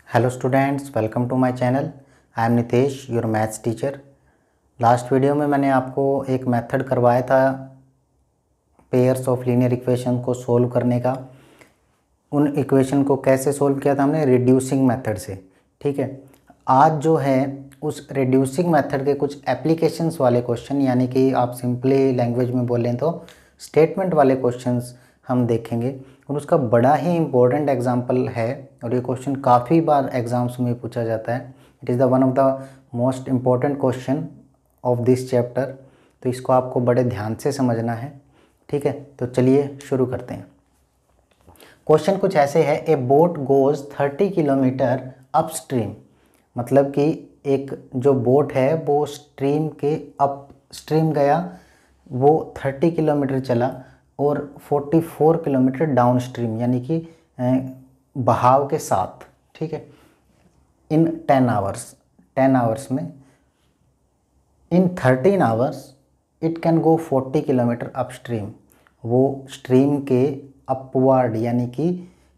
Hello students, welcome to my channel. I am Nitesh, your maths teacher. Last video में मैंने आपको एक method करवाया था पेयर्स ऑफ लीनियर इक्वेशन को सोल्व करने का। उन इक्वेशन को कैसे सोल्व किया था हमने? रिड्यूसिंग मेथड से। ठीक है, आज जो है उस रिड्यूसिंग मेथड के कुछ एप्लीकेशंस वाले क्वेश्चन, यानी कि आप सिंपली लैंग्वेज में बोलें तो स्टेटमेंट वाले क्वेश्चंस हम देखेंगे। और उसका बड़ा ही इम्पोर्टेंट एग्जाम्पल है और ये क्वेश्चन काफ़ी बार एग्ज़ाम्स में पूछा जाता है। It is the one of the most important question of this chapter. तो इसको आपको बड़े ध्यान से समझना है। ठीक है, तो चलिए शुरू करते हैं। क्वेश्चन कुछ ऐसे है, ए बोट गोज़ 30 किलोमीटर अपस्ट्रीम। मतलब कि एक जो बोट है वो स्ट्रीम के अप स्ट्रीम गया, वो 30 किलोमीटर चला और 44 किलोमीटर डाउन स्ट्रीम, यानी कि बहाव के साथ। ठीक है, इन 10 आवर्स में, इन 13 hours it can go 40 kilometre upstream. वो स्ट्रीम के अपवर्ड यानी कि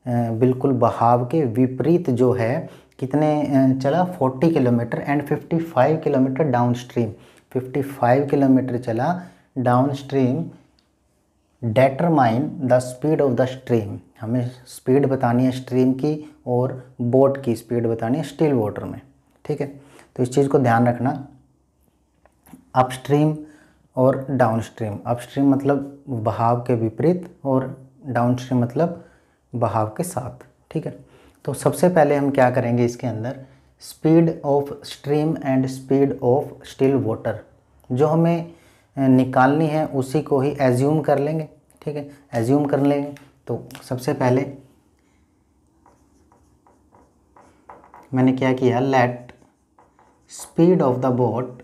बिल्कुल बहाव के विपरीत जो है कितने चला 40 kilometre and 55 kilometre downstream. 55 kilometre चला downstream. Determine the speed of the stream. हमें स्पीड बतानी है स्ट्रीम की और बोट की स्पीड बतानी है स्टिल वाटर में। ठीक है, तो इस चीज़ को ध्यान रखना। अपस्ट्रीम और डाउनस्ट्रीम। अपस्ट्रीम मतलब बहाव के विपरीत और डाउनस्ट्रीम मतलब बहाव के साथ। ठीक है, तो सबसे पहले हम क्या करेंगे इसके अंदर, speed of stream and speed of still water जो हमें निकालनी है उसी को ही एज्यूम कर लेंगे। ठीक है, एज्यूम कर लेंगे। तो सबसे पहले मैंने क्या किया, let speed of the boat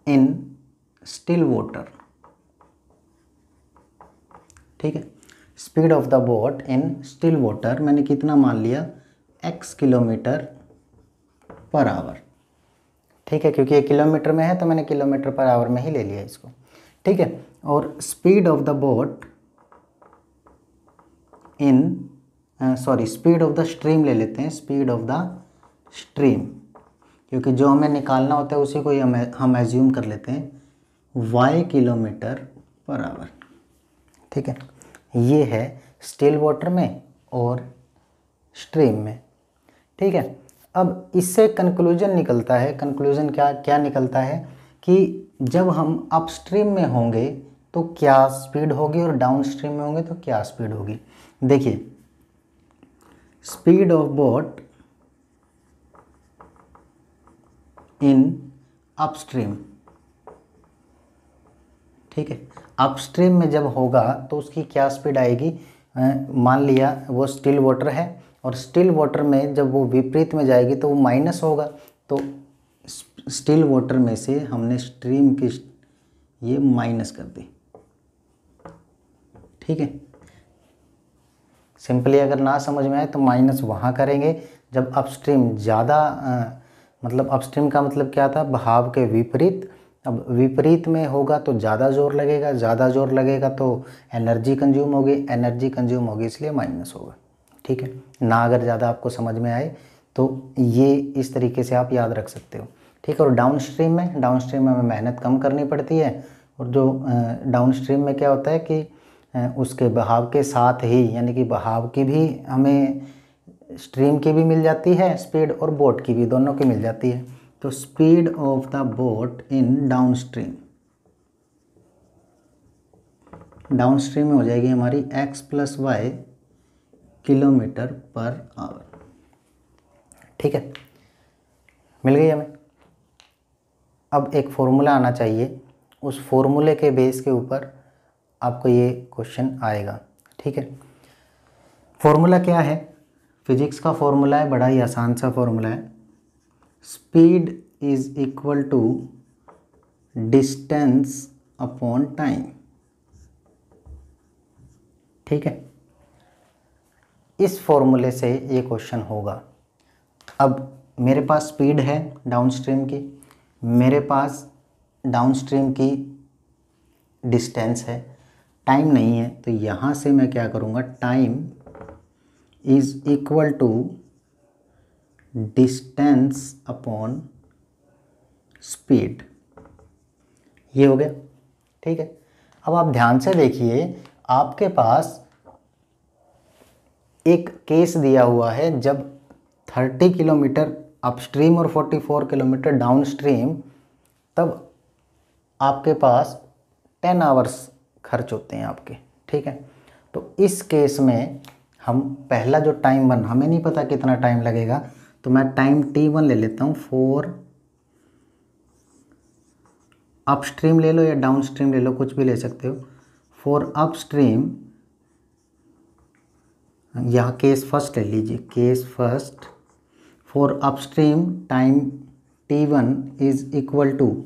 in still water. ठीक है, speed of the boat in still water मैंने कितना मान लिया, x किलोमीटर पर आवर। ठीक है, क्योंकि ये किलोमीटर में है तो मैंने किलोमीटर पर आवर में ही ले लिया इसको। ठीक है, और speed of the boat in speed of the stream ले लेते हैं, स्पीड ऑफ द स्ट्रीम, क्योंकि जो हमें निकालना होता है उसी को ही हम एज्यूम कर लेते हैं y किलोमीटर पर आवर। ठीक है, ये है स्टिल वाटर में और स्ट्रीम में। ठीक है, अब इससे कंक्लूजन निकलता है। कंक्लूजन क्या निकलता है कि जब हम अपस्ट्रीम में होंगे तो क्या स्पीड होगी और डाउनस्ट्रीम में होंगे तो क्या स्पीड होगी। देखिए, speed of boat in upstream. ठीक है, अपस्ट्रीम में जब होगा तो उसकी क्या स्पीड आएगी, मान लिया वो स्टिल वाटर है और स्टिल वाटर में जब वो विपरीत में जाएगी तो वो माइनस होगा। तो स्टिल वाटर में से हमने स्ट्रीम की ये माइनस कर दी। ठीक है, सिंपली अगर ना समझ में आए तो माइनस वहाँ करेंगे जब अपस्ट्रीम ज़्यादा, मतलब अपस्ट्रीम का मतलब क्या था, बहाव के विपरीत। अब विपरीत में होगा तो ज़्यादा जोर लगेगा, ज़्यादा जोर लगेगा तो एनर्जी कंज्यूम होगी, एनर्जी कंज्यूम होगी इसलिए माइनस होगा। ठीक है ना, अगर ज़्यादा आपको समझ में आए तो ये इस तरीके से आप याद रख सकते हो। ठीक है, और डाउन स्ट्रीम में हमें मेहनत कम करनी पड़ती है। और जो डाउन स्ट्रीम में क्या होता है कि उसके बहाव के साथ ही, यानी कि बहाव की भी हमें, स्ट्रीम की भी मिल जाती है स्पीड और बोट की भी, दोनों की मिल जाती है। तो speed of the boat in down stream, down stream में हो जाएगी हमारी x + y kilometre per hour. ठीक है, मिल गई हमें। अब एक फॉर्मूला आना चाहिए, उस फॉर्मूले के बेस के ऊपर आपको ये क्वेश्चन आएगा। ठीक है, फॉर्मूला क्या है, फिजिक्स का फॉर्मूला है, बड़ा ही आसान सा फॉर्मूला है। Speed is equal to distance upon time. ठीक है, इस फॉर्मूले से ये क्वेश्चन होगा। अब मेरे पास स्पीड है डाउनस्ट्रीम की, मेरे पास डाउनस्ट्रीम की डिस्टेंस है, टाइम नहीं है। तो यहाँ से मैं क्या करूँगा, time is equal to distance upon speed. ये हो गया, ठीक है। अब आप ध्यान से देखिए, आपके पास एक केस दिया हुआ है जब 30 किलोमीटर अपस्ट्रीम और 44 किलोमीटर डाउनस्ट्रीम, तब आपके पास 10 आवर्स खर्च होते हैं आपके, ठीक है। तो इस केस में हम पहला जो टाइम वन, हमें नहीं पता कितना टाइम लगेगा, तो मैं टाइम t1 ले लेता हूँ। 4 अपस्ट्रीम ले लो या डाउनस्ट्रीम ले लो, कुछ भी ले सकते हो। 4 अपस्ट्रीम, यहाँ केस फर्स्ट ले लीजिए, case first. 4 upstream time t1 is equal to,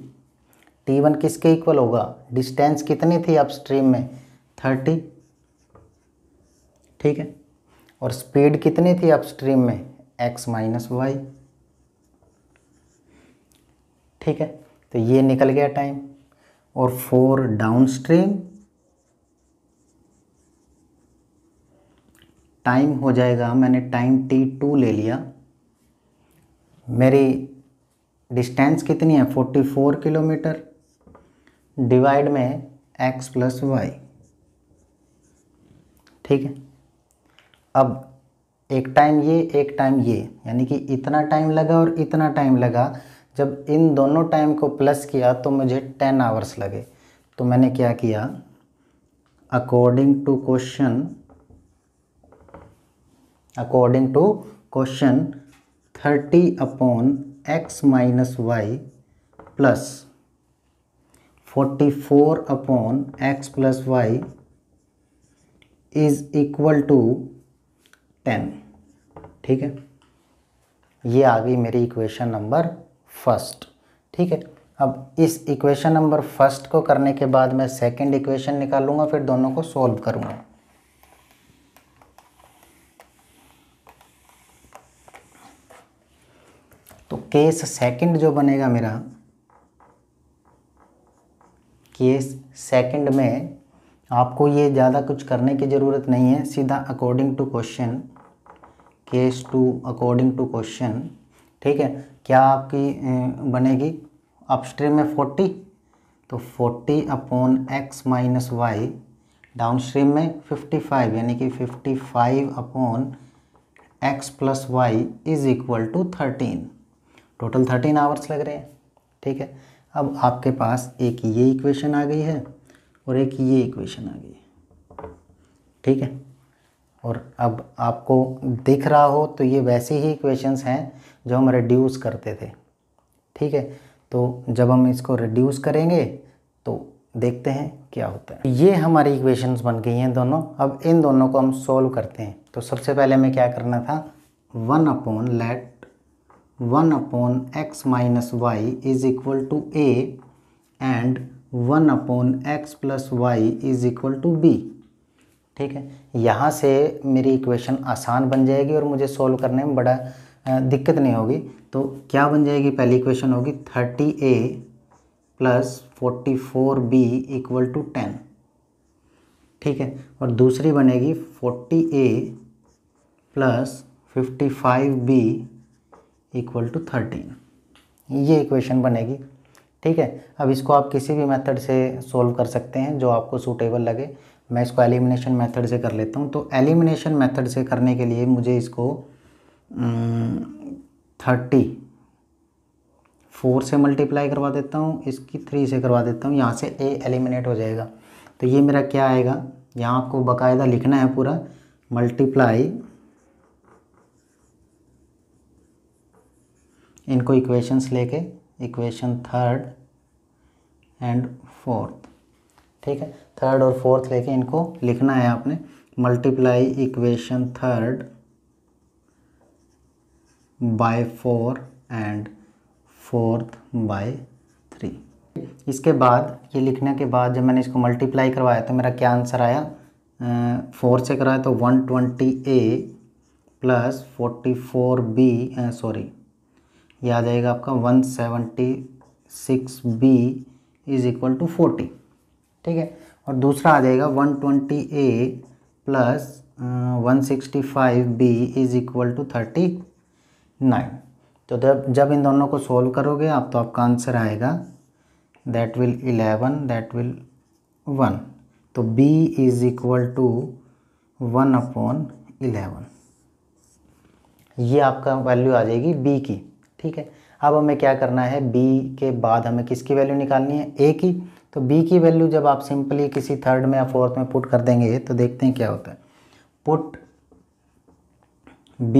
t1 किसके इक्वल होगा, डिस्टेंस कितनी थी अपस्ट्रीम में, 30, ठीक है। और स्पीड कितनी थी अपस्ट्रीम में, x माइनस वाई, ठीक है। तो ये निकल गया टाइम। और 4 डाउनस्ट्रीम टाइम हो जाएगा, मैंने टाइम t2 ले लिया, मेरी डिस्टेंस कितनी है 44 किलोमीटर, डिवाइड में x प्लस वाई, ठीक है। अब एक टाइम ये, एक टाइम ये, यानी कि इतना टाइम लगा और इतना टाइम लगा। जब इन दोनों टाइम को प्लस किया तो मुझे 10 आवर्स लगे। तो मैंने क्या किया, according to question 30 upon x minus Y plus 44 upon x plus Y is equal to 10, ठीक है। ये आ गई मेरी इक्वेशन नंबर फर्स्ट, ठीक है। अब इस इक्वेशन नंबर फर्स्ट को करने के बाद मैं सेकंड इक्वेशन निकालूंगा, फिर दोनों को सॉल्व करूंगा। तो केस सेकंड जो बनेगा मेरा, केस सेकंड में आपको ये ज़्यादा कुछ करने की ज़रूरत नहीं है, सीधा according to question, case two according to question, ठीक है। क्या आपकी बनेगी अपस्ट्रीम में 40, तो 40 upon x minus Y, downstream में 55, यानी कि 55 upon x plus Y is equal to 13। Total 13 hours लग रहे हैं, ठीक है। अब आपके पास एक ये इक्वेशन आ गई है और एक ये इक्वेशन आ गई है, ठीक है। और अब आपको दिख रहा हो तो ये वैसे ही इक्वेशंस हैं जो हम रिड्यूस करते थे, ठीक है। तो जब हम इसको रिड्यूस करेंगे तो देखते हैं क्या होता है। ये हमारी इक्वेशंस बन गई हैं दोनों। अब इन दोनों को हम सोल्व करते हैं। तो सबसे पहले हमें क्या करना था, 1 upon x minus Y is equal to a and 1 upon x plus Y is equal to b, ठीक है। यहाँ से मेरी इक्वेशन आसान बन जाएगी और मुझे सोल्व करने में बड़ा दिक्कत नहीं होगी। तो क्या बन जाएगी, पहली इक्वेशन होगी 30a plus 44b equal to 10, ठीक है। और दूसरी बनेगी 40a plus 55b equal to 13, ये इक्वेशन बनेगी, ठीक है। अब इसको आप किसी भी मेथड से सोल्व कर सकते हैं जो आपको सूटेबल लगे। मैं इसको एलिमिनेशन मेथड से कर लेता हूँ। तो एलिमिनेशन मेथड से करने के लिए मुझे इसको 34 से मल्टीप्लाई करवा देता हूँ, इसकी 3 से करवा देता हूँ, यहाँ से a एलिमिनेट हो जाएगा। तो ये मेरा क्या आएगा, यहाँ आपको बाकायदा लिखना है पूरा, मल्टीप्लाई इनको इक्वेशंस लेके, इक्वेशन थर्ड एंड फोर्थ, ठीक है। थर्ड और फोर्थ लेके इनको लिखना है आपने, multiply equation third by 4 and fourth by 3। इसके बाद ये लिखने के बाद जब मैंने इसको मल्टीप्लाई करवाया तो मेरा क्या आंसर आया, 4 से कराया तो 120a प्लस 44b, सॉरी ये आ जाएगा आपका 176b इज इक्वल टू 40, ठीक है। और दूसरा आ जाएगा 120a plus 165b is equal to 39। तो जब इन दोनों को सोल्व करोगे आप तो आपका आंसर आएगा दैट विल 11 दैट विल 1। तो b इज़ इक्वल टू 1/11, ये आपका वैल्यू आ जाएगी b की। ठीक है, अब हमें क्या करना है, b के बाद हमें किसकी वैल्यू निकालनी है, a की। तो b की वैल्यू जब आप सिंपली किसी थर्ड में या फोर्थ में पुट कर देंगे तो देखते हैं क्या होता है। Put b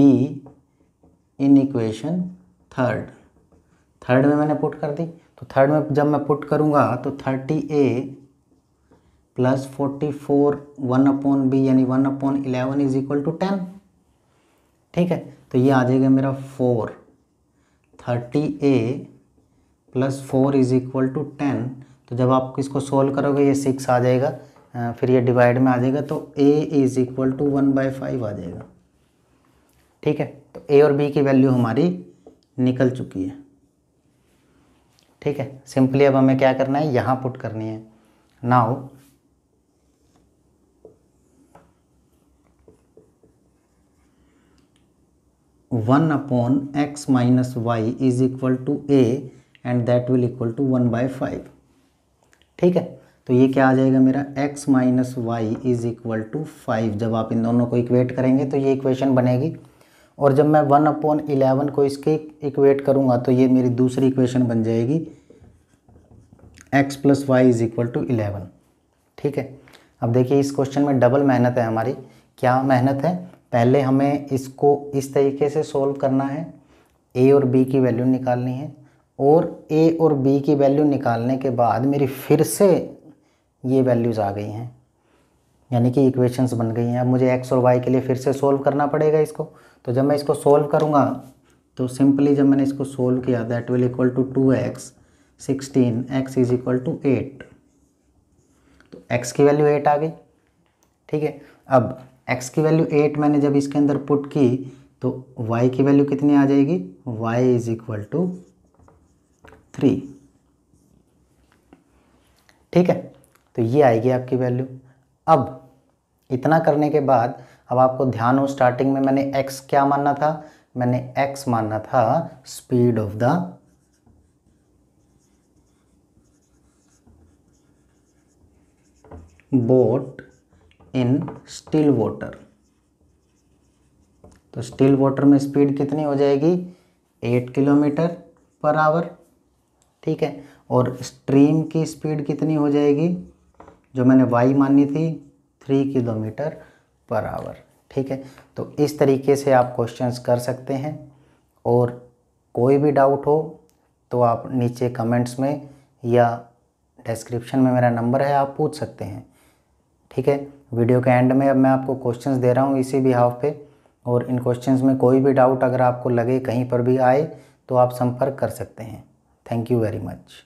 in equation third में मैंने पुट कर दी। तो थर्ड में जब मैं पुट करूँगा तो 30a प्लस 44 1/b यानी 1/11 इज इक्वल टू 10। ठीक है, तो ये आ जाएगा मेरा 4। 30a plus 4 is equal to 10। तो जब आप इसको सोल्व करोगे ये 6 आ जाएगा, फिर ये डिवाइड में आ जाएगा तो a इज इक्वल टू 1/5 आ जाएगा। ठीक है, तो a और b की वैल्यू हमारी निकल चुकी है। ठीक है, सिंपली अब हमें क्या करना है, यहाँ पुट करनी है। Now 1/x minus Y is equal to a and that will equal to 1/5। ठीक है, तो ये क्या आ जाएगा मेरा x minus Y is equal to 5। जब आप इन दोनों को इक्वेट करेंगे तो ये इक्वेशन बनेगी, और जब मैं 1/11 को इसके इक्वेट करूँगा तो ये मेरी दूसरी इक्वेशन बन जाएगी x plus Y is equal to 11। ठीक है, अब देखिए इस क्वेश्चन में डबल मेहनत है हमारी। क्या मेहनत है, पहले हमें इसको इस तरीके से सोल्व करना है, a और b की वैल्यू निकालनी है, और a और b की वैल्यू निकालने के बाद मेरी फिर से ये वैल्यूज़ आ गई हैं, यानी कि इक्वेशंस बन गई हैं। अब मुझे x और y के लिए फिर से सोल्व करना पड़ेगा इसको। तो जब मैं इसको सोल्व करूँगा तो सिंपली जब मैंने इसको सोल्व किया that will equal to 2x 16 x is equal to 8। तो x की वैल्यू 8 आ गई। ठीक है, अब x की वैल्यू 8 मैंने जब इसके अंदर पुट की तो y की वैल्यू कितनी आ जाएगी, y इज इक्वल टू 3। ठीक है, तो ये आएगी आपकी वैल्यू। अब इतना करने के बाद अब आपको ध्यान हो, स्टार्टिंग में मैंने x क्या मानना था, मैंने x मानना था speed of the boat in still water. तो स्टिल वाटर में स्पीड कितनी हो जाएगी, 8 किलोमीटर पर आवर। ठीक है, और स्ट्रीम की स्पीड कितनी हो जाएगी, जो मैंने y मानी थी 3 किलोमीटर पर आवर। ठीक है, तो इस तरीके से आप क्वेश्चंस कर सकते हैं, और कोई भी डाउट हो तो आप नीचे कमेंट्स में या डिस्क्रिप्शन में मेरा नंबर है, आप पूछ सकते हैं। ठीक है, वीडियो के एंड में अब मैं आपको क्वेश्चंस दे रहा हूँ इसी बिहाफ पे, और इन क्वेश्चंस में कोई भी डाउट अगर आपको लगे कहीं पर भी आए तो आप संपर्क कर सकते हैं। Thank you very much.